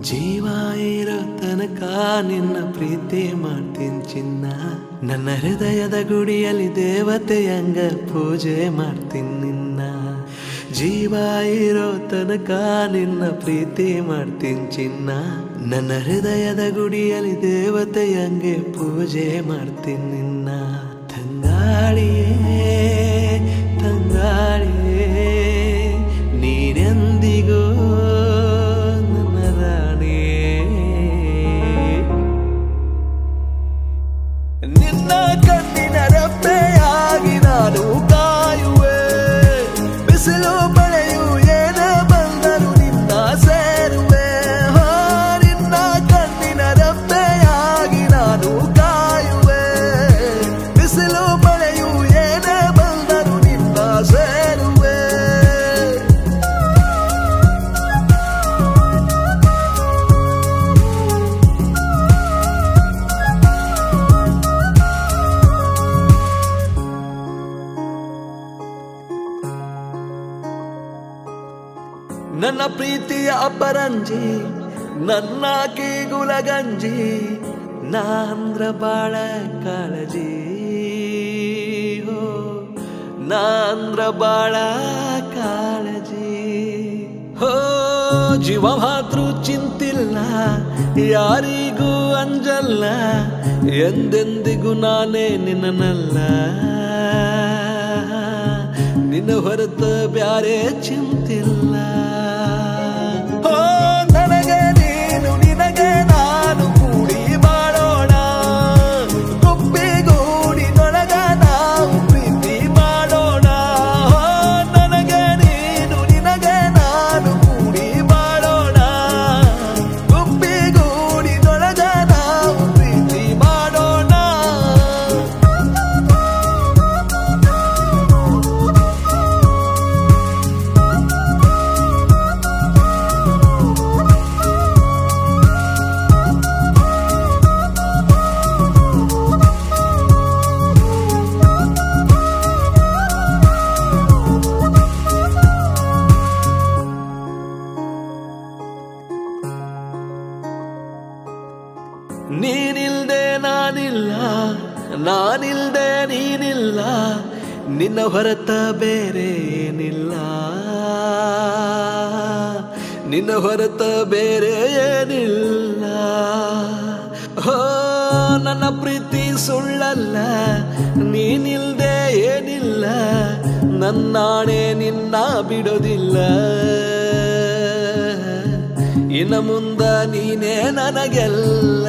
ಜೀವ ಇರೋ ತನಕ ನಿನ್ನ ಪ್ರೀತಿ ಮಾಡ್ತೀನಿ ಚಿನ್ನ. ನನ್ನ ಹೃದಯದ ಗುಡಿಯಲ್ಲಿ ದೇವತೆಯಂಗ ಪೂಜೆ ಮಾಡ್ತೀನಿ ನಿನ್ನ. ಜೀವ ಇರೋ ತನಕ ನಿನ್ನ ಪ್ರೀತಿ ಮಾಡ್ತೀನಿ ಚಿನ್ನ. ನನ್ನ ಹೃದಯದ ಗುಡಿಯಲ್ಲಿ ದೇವತೆಯಂಗೆ ಪೂಜೆ ಮಾಡ್ತೀನಿ ನಿನ್ನ. ತಂಗಾಳಿಯೇ ತಂಗಾಳಿಯೇ ನೀನೆಂದಿಗೂ ನಿನ್ನ ಕಣ್ಣಿನ ರೆಪ್ಪೆಯಾಗಿ ನಾನು ಕಾಯುವೆ. ಬಿಸಿಲು ಮಳೆಯು ಏನೇ ಬಂದರು ನಿನ್ನ ಸೇರುವೆ. ನಿನ್ನ ಕಣ್ಣಿನ ರೆಪ್ಪೆಯಾಗಿ ನಾನು ಕಾಯುವೆ. ಬಿಸಿಲು ಮಳೆಯು ಏನೇ ಬಂದರು ನಿನ್ನ ಸೇರುವೆ. ನನ್ನ ಪ್ರೀತಿಯ ಅಪರಂಜಿ ನನ್ನ ಕೀಗುಲಗಂಜಿ ನಾಂದ್ರ ಬಾಳ ಕಾಳಜಿ. ನಾಂದ್ರ ಬಾಳ ಕಾಳಜಿ. ಜೀವ ಮಾತ್ರ ಚಿಂತಿಲ್ಲ ಯಾರಿಗೂ ಅಂಜಲ್ಲ. ಎಂದೆಂದಿಗೂ ನಾನೇ ನಿನ್ನನಲ್ಲ. ನಿನ್ನ ಹೊರತ ಬ್ಯಾರೆ ಚಿಂತಿಲ್ಲ. ನನಗೆ ನೀನು ನಿನಗೆ ನಾನು ಕೂಡಿ ಮಾಡೋಣ. ಗುಬ್ಬಿಗೂಡಿನೊಳಗ ನಾವು ಪ್ರೀತಿ ಮಾಡೋಣ. ನನಗೆ ನೀನು ನಿನಗೆ ನಾನು ಕೂಡಿ ಮಾಡೋಣ. ಗುಬ್ಬಿಗೂಡಿನೊಳಗ ನಾವು ಪ್ರೀತಿ ಮಾಡೋಣ. ನೀನಿಲ್ದೆ ನಾನಿಲ್ಲ, ನಾನಿಲ್ದೆ ನೀನಿಲ್ಲ. ನಿನ್ನ ಹೊರತ ಬೇರೆ ಏನಿಲ್ಲ. ನಿನ್ನ ಹೊರತ ಬೇರೆ ಏನಿಲ್ಲ. ನನ್ನ ಪ್ರೀತಿ ಸುಳ್ಳಲ್ಲ, ನೀನಿಲ್ದೆ ಏನಿಲ್ಲ. ನನ್ನಾಣೆ ನಿನ್ನ ಬಿಡೋದಿಲ್ಲ. ಇನ್ನು ಮುಂದ ನೀನೇ ನನಗೆಲ್ಲ.